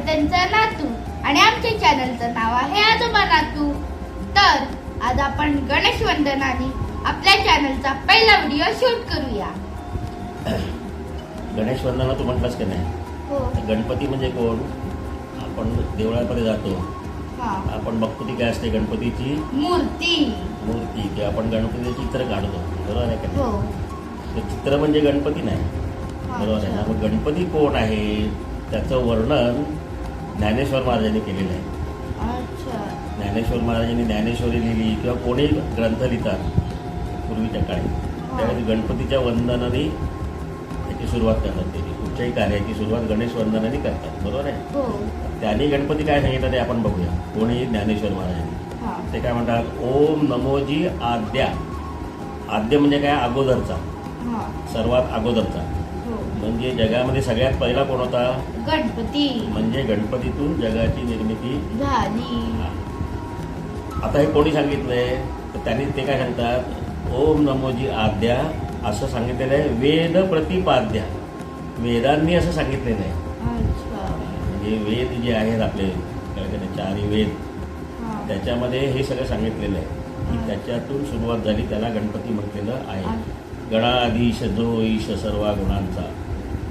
त्यांचा नातू आणि आमच्या चॅनलचं नाव आहे आजोबा नातू. तर आज आपण गणेश वंदनाने आपल्या चॅनलचा पहिला व्हिडिओ शूट करूया. गणेश वंदना तू म्हटलास की नाही? हो. गणपती म्हणजे कोण? आपण देवळामध्ये जातो, हा. आपण बघतो ती काय असते, गणपतीची मूर्ती. की आपण गणपतीचे चित्र काढतो, बरोबर आहे का हो. नाही? ते चित्र म्हणजे गणपती नाही, बरोबर आहे ना? मग गणपती कोण आहे त्याचं वर्णन ज्ञानेश्वर महाराजांनी केलेलं आहे. अच्छा. ज्ञानेश्वर महाराजांनी ज्ञानेश्वरी लिहिली किंवा कोणी ग्रंथ लिहितात पूर्वीच्या काळी, त्यावेळी गणपतीच्या वंदनाने याची सुरुवात करतात. त्याची कुठच्याही कार्याची सुरुवात गणेश वंदनाने करतात, बरोबर आहे? हो. त्यांनी गणपती काय सांगितलं ते आपण बघूया. कोणी? ज्ञानेश्वर महाराजांनी. हा. ते काय म्हणतात? ओम नमोजी आद्या. आद्य म्हणजे काय? अगोदरचा, हा. सर्वात अगोदरचा. हो. म्हणजे जगामध्ये सगळ्यात पहिला कोण होता? गणपती. म्हणजे गणपतीतून जगाची निर्मिती झाली. आता हे कोणी सांगितलंय? तर त्यांनी ते काय सांगतात? ओम नमोजी आद्या असं सांगितलेलं आहे वेद प्रतिपाद्या. वेदांनी असं सांगितलेलं आहे. अच्छा. म्हणजे वेद जे आहेत आपले चारी वेद, हा. त्याच्यामध्ये हे सगळं सांगितलेलं आहे की त्याच्यातून सुरुवात झाली, त्याला गणपती म्हटलेलं आहे. गणाधीश जो ईश सर्व गुणांचा,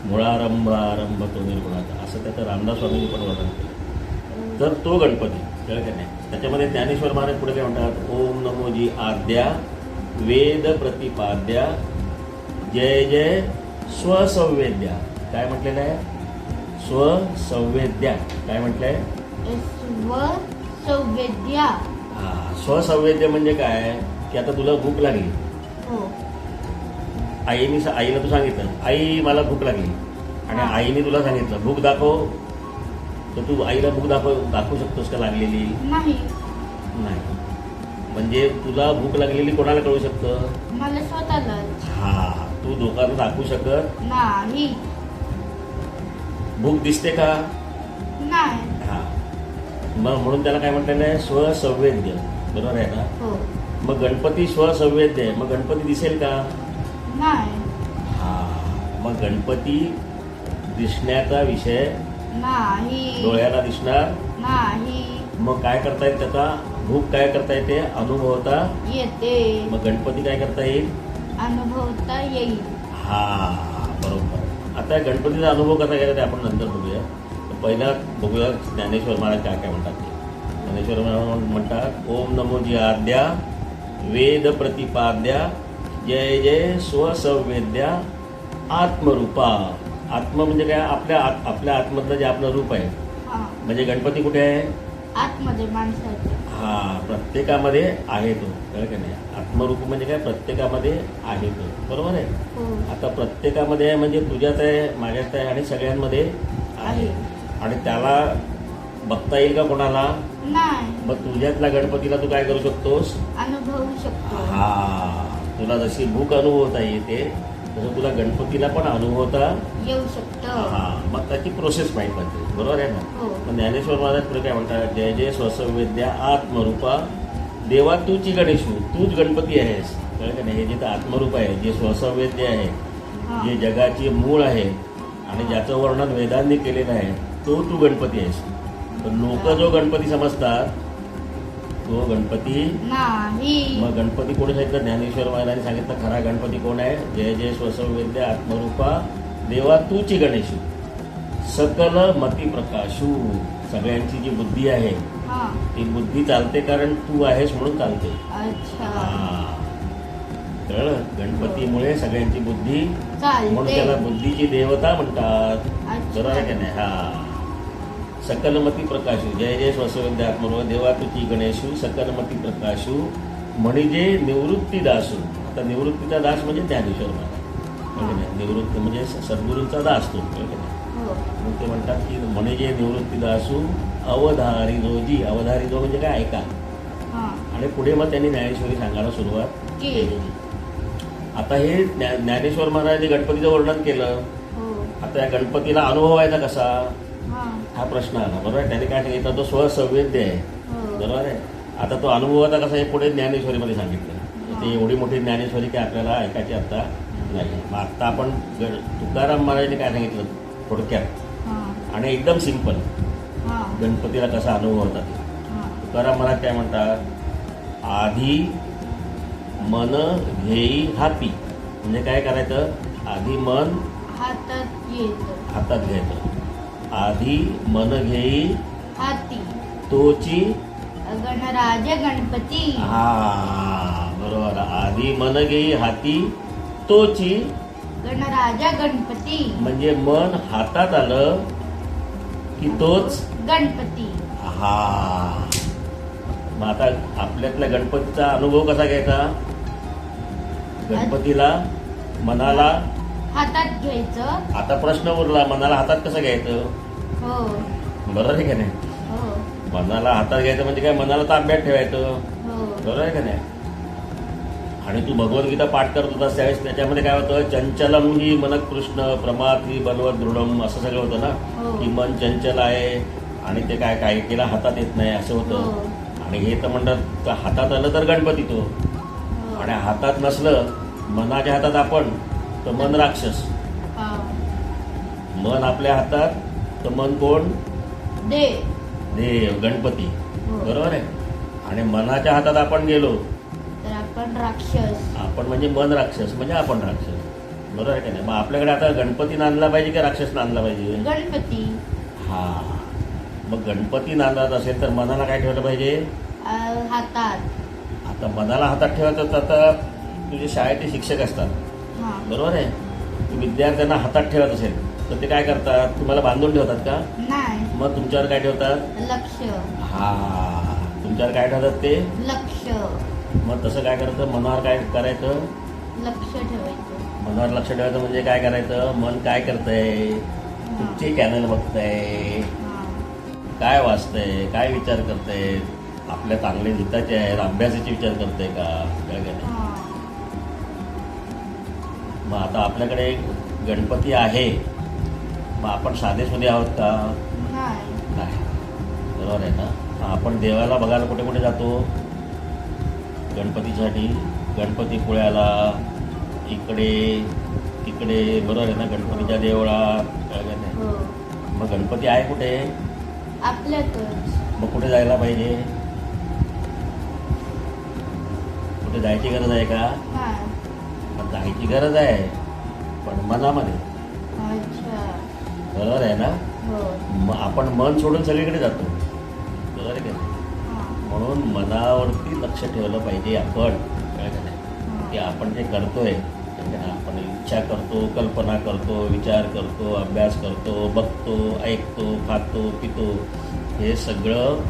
मुळारंभ आरंभ तो निर्गुणाचा, असं त्याचं रामदास स्वामींनी पण वर्णन केलं. तर तो गणपती कळलं का नाही? त्याच्यामध्ये ज्ञानेश्वर महाराज पुढे काय म्हणतात? ओम नमोजी आद्या वेद प्रतिपाद्या जय जय स्वसंवेद्या. काय म्हटलेलं आहे? स्वसंवेद्या. काय म्हटलंय? स्वसंवेद्या. स्वसंवेद्य म्हणजे काय? की आता तुला भूक लागली, हो. आईला तू सांगितलं, आई मला भूक लागली, आणि आईने तुला सांगितलं भूक दाखव, तर तू आईला भूक दाखवू शकतोस का लागलेली? नाही. नाही. म्हणजे तुला भूक लागलेली कोणाला कळू शकतं? मला स्वतःला. तू लोकांना दाखवू शकत नाही. भूक दिसते का? नाही. मग म्हणून त्याला काय म्हटलेलं आहे? स्वसंवेद्य, बरोबर आहे ना? हो. मग गणपती स्वसंवेद्य आहे, मग गणपती दिसेल का? नाही. मग गणपती दिसण्याचा विषय नाही. डोळ्याला दिसणार नाही. मग काय करता येईल त्याचा? भूक काय करता येते? अनुभवता येते. मग गणपती काय करता येईल? अनुभवता येईल. बरोबर. आता गणपतीचा अनुभव कसा घ्यायचा ते आपण नंतर बघूया. पहिला बघूया ज्ञानेश्वर महाराज काय काय म्हणतात ते. ज्ञानेश्वर महाराज म्हणतात ओम नमोजी आद्या वेद प्रतिपाद्या जय जय स्वसंवेद्या आत्मरूपा. आत्म म्हणजे काय? आपल्या आत्मधलं जे आपलं रूप आहे. म्हणजे गणपती कुठे आहे? आतमध्ये माणसाच्या. प्रत्येकामध्ये आहे तो, कळलं का नाही? आत्मरूप म्हणजे काय? प्रत्येकामध्ये आहे तो, बरोबर आहे? हो. आता प्रत्येकामध्ये आहे म्हणजे तुझ्यात आहे, माझ्यात आहे आणि सगळ्यांमध्ये आहे. आणि त्याला बघता येईल का कोणाला? नाही. मग तुझ्यातल्या गणपतीला तू काय करू शकतोस? अनुभवू शकतो. तुला जशी भूक अनुभवता येते तसं तुला गणपतीला पण अनुभवता येऊ शकतं. मग त्याची प्रोसेस माहीत पडते, बरोबर आहे ना? हो. मग ज्ञानेश्वर महाराज पुढे काय म्हणतात? जय जय स्वसंवेद्या आत्मरूपा देवा तूची गणेशू. तूच गणपती आहेस, कळलं का नाही? हे जे आत्मरूप आहे, जे स्वसंवेद्य आहे, जे जगाचे मूळ आहे आणि ज्याचं वर्णन वेदांनी केलेलं आहे, तो तू गणपती आहेस. पण लोक जो गणपती समजतात तो गणपती नाही. मग गणपती कोणी सांगितलं? ज्ञानेश्वर महाराजांनी सांगितलं खरा गणपती कोण आहे? जय जय स्वसंवेद्य आत्मरूपा देवा तूची गणेशू सकल मती प्रकाशू. सगळ्यांची जी बुद्धी आहे ती बुद्धी चालते कारण तू आहेस म्हणून चालते. कळलं? गणपतीमुळे सगळ्यांची बुद्धी, म्हणून त्याला बुद्धीची देवता म्हणतात, बरोबर आहे का नाही? सकलमती प्रकाशू जय जय स्वसंवेद्य आत्मरूपा देवा तुझी गणेशू सकलमती प्रकाशू म्हणजे निवृत्ती दासू. आता निवृत्तीचा दास म्हणजे ज्ञानेश्वर महाराज. निवृत्ती म्हणजे सद्गुरूंचा दास तो, मग ते म्हणतात की म्हणजे निवृत्ती दासू अवधारी रोजी. अवधारी जो म्हणजे काय? ऐका. आणि पुढे मग त्यांनी ज्ञानेश्वरी सांगायला सुरुवात केली. आता हे ज्ञानेश्वर महाराजांनी गणपतीचं वर्णन केलं. आता या गणपतीला अनुभवायचा कसा हा प्रश्न आला, बरोबर आहे? त्याने काय सांगितलं? तो स्वसंवेद्य आहे, बरोबर आहे? आता तो अनुभवाचा कसा हे पुढे ज्ञानेश्वरीमध्ये सांगितलं. ते एवढी मोठी ज्ञानेश्वरी की आपल्याला ऐकायची आता नाही. मग आत्ता आपण तुकाराम महाराजांनी काय सांगितलं थोडक्यात आणि एकदम सिंपल. हा. गणपतीला कसा अनुभव होता ते. हा. तुकाराम महाराज काय म्हणतात, आधी मन घेई हाती. म्हणजे काय करायचं, आधी मन हातात येत हातात घ्यायचं. आधी मन घेई हाती तोची. गणराज गणपती. हा बरोबर. आधी मन घेई हाती तोची. गणराजा गणपती म्हणजे मन हातात आलं की तोच गणपती. हा. मग आता आपल्यातल्या गणपतीचा अनुभव कसा घ्यायचा, गणपतीला मनाला हातात घ्यायचं. आता प्रश्न उरला, मनाला हातात कसं घ्यायचं. हो बरोबर आहे का नाही. हो मनाला हातात घ्यायचं म्हणजे काय, मनाला ताब्यात ठेवायचं. हो बरोबर आहे का नाही. आणि तू भगवद्गीता पाठ करत होतास त्यावेळेस त्याच्यामध्ये काय होतं, चंचलम ही मन कृष्ण प्रमाथी बलवत दृढम असं सगळं होतं ना, हो. की मन चंचल आहे आणि ते काय काय केला हातात येत नाही असं होतं. हो. आणि हे तर म्हणतात हातात आलं तर गणपती तो, हो. आणि हातात नसलं, मनाच्या हातात आपण, तर मन राक्षस. हा. मन आपल्या हातात तर मन कोण, देव. देव गणपती. हो. बरोबर आहे. आणि मनाच्या हातात आपण गेलो तर आपण राक्षस. आपण, म्हणजे मन राक्षस म्हणजे आपण राक्षस. बरोबर आहे का नाही. मग आपल्याकडे आता गणपती नांदला पाहिजे की राक्षस नांदला पाहिजे. गणपती. हा. मग गणपती नांदत असेल तर मनाला काय ठेवलं पाहिजे, हातात. आता मनाला हातात ठेवायचं तर आता तुझे शाळेचे शिक्षक असतात. हा. बरोबर आहे. तू विद्यार्थ्यांना हातात ठेवत असेल तर ते काय करतात, तुम्हाला बांधून ठेवतात का. नाही. मग तुमच्यावर काय ठेवतात, लक्ष. हा तुमच्यावर काय ठेवतात ते लक्ष. मग तसं काय करायचं, मनावर काय करायचं, लक्ष ठेवायचं. मनावर लक्ष ठेवायचं. म्हणजे काय करायचं, मन काय करतंय, कुठचे चॅनल बघतंय, हा. काय वाचतंय, काय विचार करतंय, आपल्या चांगले हिताचे आहेत, अभ्यासाचे विचार करतंय का, कळलं का नाही. हा. मग आता आपल्याकडे गणपती आहे, मग आपण साधे सुधे आहोत का, नाही. नाही. बरोबर आहे ना. मग आपण देवाला बघायला कुठे कुठे जातो, गणपतीसाठी गणपतीपुळ्याला, इकडे तिकडे. बरोबर आहे ना. गणपतीच्या देवळात, कळलं का नाही. हो. मग गणपती आहे कुठे, आपल्यातच. मग कुठे जायला पाहिजे, कुठे जायची गरज आहे का. नाही. मग जायची गरज आहे पण मनामध्ये. अच्छा. बरोबर आहे ना. हो. मग आपण मन सोडून सगळीकडे जातो. बरोबर आहे का नाही. हा. म्हणून मनावरती लक्ष ठेवलं पाहिजे आपण, कळलं का नाही. हा. की आपण जे करतोय, म्हणजे आपण इच्छा करतो, कल्पना करतो, विचार करतो, अभ्यास करतो, बघतो, ऐकतो, खातो, पितो, हे सगळं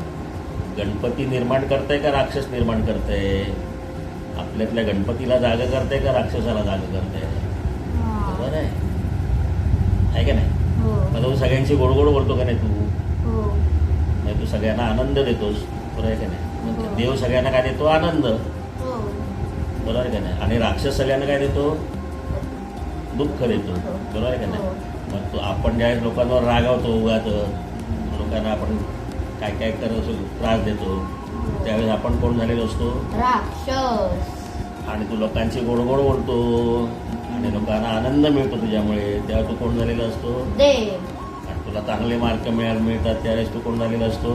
गणपती निर्माण करतंय का राक्षस निर्माण करतंय. आपल्यातल्या गणपतीला जागा करतंय का राक्षसाला जागा करतंय. हा. बरोबर आहे का नाही. हो. मग तू सगळ्यांशी गोड गोड बोलतो का नाही तू, हो. म्हणजे तू सगळ्यांना आनंद देतोस. बरोबर आहे का नाही. मग हो. देव सगळ्यांना काय देतो, आनंद. हो. बरोबर आहे का नाही. आणि राक्षस सगळ्यांना काय देतो, दुःख देतो. हो. बरोबर आहे का नाही. हो. मग तो आपण ज्यावेळेस लोकांवर रागावतो, उगाच लोकांना आपण काय काय करत त्रास देतो, त्यावेळेस आपण कोण झालेलो असतो, राक्षस. आणि तू लोकांशी गोड गोड बोलतो आणि लोकांना आनंद मिळतो तुझ्यामुळे, तेव्हा तू कोण झालेला असतो, देव. आणि तुला चांगले मार्क मिळतात त्यावेळेस तू कोण झालेला असतो,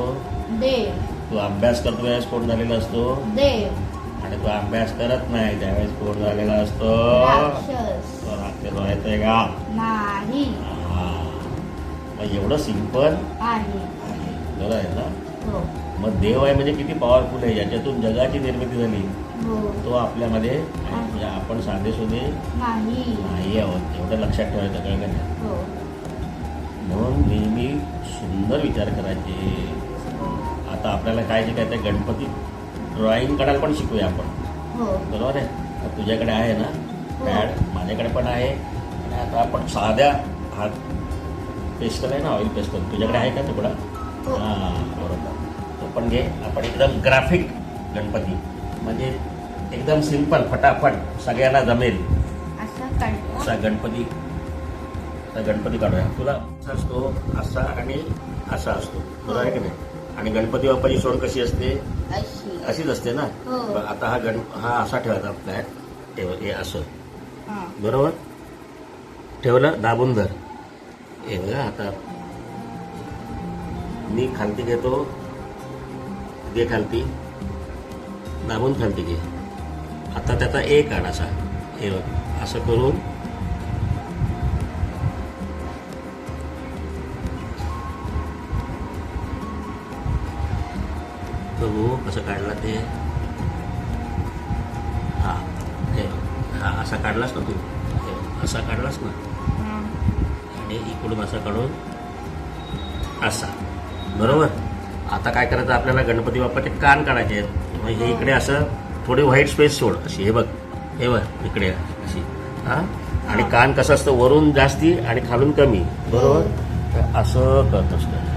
देव. तू अभ्यास करतो त्यावेळेस कोण झालेला असतो, देव. आणि तू अभ्यास करत नाही त्यावेळेस कोण झालेला असतो, राक्षस. तो राक्षस व्हायचंय का. नाही. हा. मग एवढं सिंपल आहे. आहे. बरं आहे ना. हो. मग देव आहे म्हणजे किती पॉवरफुल आहे, ज्याच्यातून जगाची निर्मिती झाली, हो. तो आपल्यामध्ये आहे. म्हणजे आपण साधे सुधे नाही. नाही आहोत, एवढं लक्षात ठेवायचं, कळलं का नाही. हो. म्हणून नेहमी सुंदर विचार करायचे. आता आपल्याला काय जे काय ते गणपती ड्रॉइंग काढायला पण शिकूया आपण. हो. बरोबर आहे. आता तुझ्याकडे आहे ना पॅड, माझ्याकडे पण आहे. आणि आता आपण साध्या हात पेस्टल आहे ना, ऑइल पेस्टल, तुझ्याकडे आहे का तुकडा. हो. हां बरोबर. तो पण घे. आपण एकदम ग्राफिक गणपती, म्हणजे एकदम सिंपल, फटाफट सगळ्यांना जमेल असं काढतो. असा गणपती. आता गणपती काढूया. तुला असा असतो, असा आणि असा असतो. बरोबर आहे की नाही. आणि गणपती बाप्पाची सोड कशी असते, अशी. अशीच असते ना. हो. बरं, आता हा असा ठेवायचा आपल्या, हे असं. हा. बरोबर. ठेवलं, दाबून धर. हे बघा आता मी खालती घेतो, घे खालती, दाबून खालती घे. आता त्याचा एक आण असा, हे बघ असं करून बघू कसं काढला ते. हा हे हा असा काढलास ना तू, हे असा काढलास ना, आणि इकडून असा काढून असा, बरोबर. आता काय करायचं आपल्याला, गणपती बाप्पाचे कान काढायचे आहेत. मग हे इकडे असं थोडी व्हाईट स्पेस सोड अशी, हे बघ इकडे अशी. हा, आणि कान कसं असतं, वरून जास्ती आणि खालून कमी, बरोबर. तर असं करत असतं.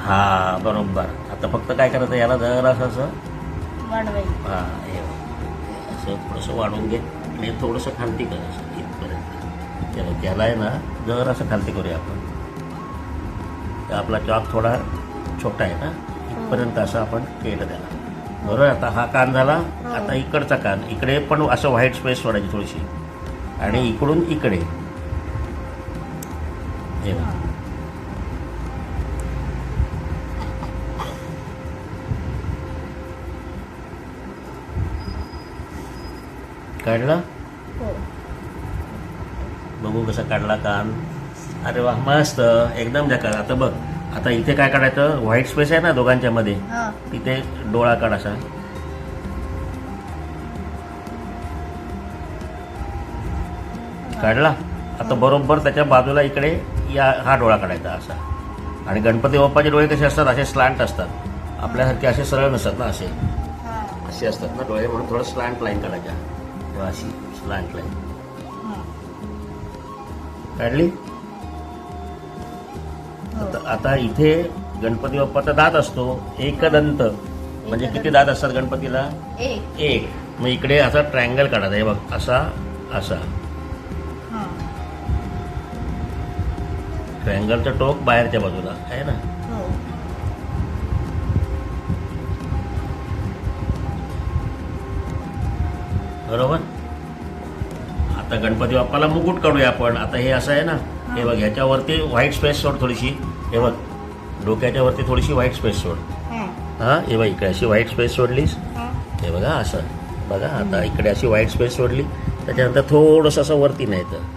हा बरोबर. आता फक्त काय करायचं, याला जरा असं वाढवायचं. हा हे असं थोडंसं वाढवून घे आणि थोडंसं खालती कर असं इथपर्यंत. चलो त्याला आहे ना जर असं खालती करूया आपण. तर आपला चॉक थोडा छोटा आहे ना, इथपर्यंत असं आपण केलं त्याला, बरोबर. आता हा कान झाला. आता इकडचा कान, इकडे पण असं व्हाईट स्पेस सोडायची थोडीशी, आणि इकडून इकडे हे बघा. काढला, बघू कसा काढला कान. अरे वा, मस्त, एकदम झकास. आता बघ, आता इथे काय काढायचं, व्हाईट स्पेस आहे ना दोघांच्या मध्ये, तिथे डोळा काढ असा. काढला. आता बरोबर त्याच्या बाजूला इकडे हा डोळा काढायचा असा. आणि गणपती बाप्पाचे डोळे कसे असतात, असे स्लांट असतात, आपल्यासारखे असे सरळ नसतात ना, असे असतात ना डोळे, म्हणून थोडं स्लांट लाईन काढायच्या, अशी स्लांट लाईन काढली. आता इथे गणपती बाप्पाचा दात असतो एकदंत, म्हणजे किती दात असतात गणपतीला, एक. मग इकडे असा ट्रायंगल काढायचा, हे बघ असा असा. ट्रायंगलचं टोक बाहेरच्या बाजूला आहे ना. बरोबर. आता गणपती बाप्पाला मुकुट काढूया आपण. आता हे असं आहे ना, हे बघ ह्याच्यावरती व्हाईट स्पेस सोड थोडीशी, हे बघ डोक्याच्या वरती थोडीशी व्हाईट स्पेस सोड. हा हे बघ इकडे अशी व्हाईट स्पेस सोडलीस, हे बघा असं बघा. आता इकडे अशी व्हाईट स्पेस सोडली, त्याच्यानंतर थोडंसं असं वरती न्यायचं.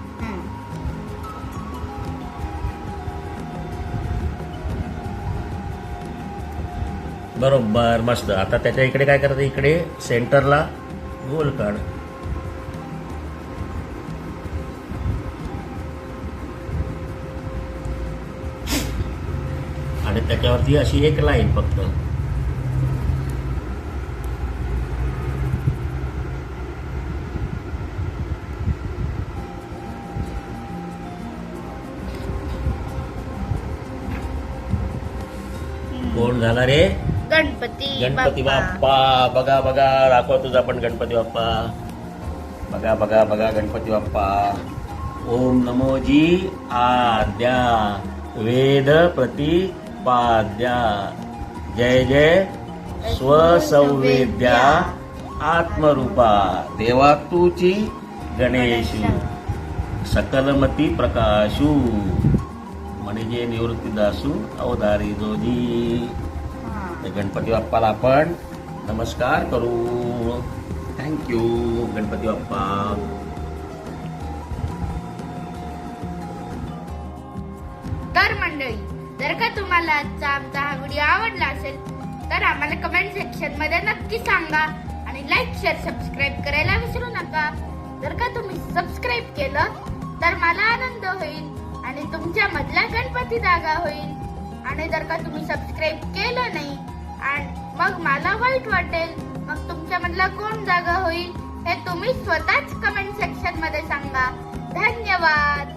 बरोबर, मस्त. आता त्याच्या इकडे काय करायचं, इकडे सेंटरला गोल काढ. आणि त्याच्यावरती अशी एक लाईन फक्त. कोण झाला रे, गणपती बाप्पा. बघा बघा, दाखव तुझा पण गणपती बाप्पा. बघा बघा बघा गणपती बाप्पा. ओम नमोजी आद्या वेद प्रतिपाद्या जय जय स्वसंवेद्या आत्मरूपा देवा तुची गणेशू सकलमती प्रकाशू म्हणजे निवृत्तीदासू अवधारी जोजी. गणपती बाप्पाला आपण नमस्कार करू. थँक्यू गणपती बाप्पा. तर मंडळी, जर का तुम्हाला आजचा आमचा हा व्हिडिओ आवडला असेल तर आम्हाला कमेंट सेक्शन मध्ये नक्की सांगा, आणि लाईक शेअर सबस्क्राईब करायला विसरू नका. जर का तुम्ही सबस्क्राईब केलं तर मला आनंद होईल आणि तुमच्या मधला गणपती जागा होईल. आणि जर का तुम्ही सबस्क्राईब केलं नाही आणि मग मला वाईट वाटेल, मग तुमच्या मधला कोण जागा होईल हे तुम्ही स्वतःच कमेंट सेक्शन मध्ये सांगा. धन्यवाद.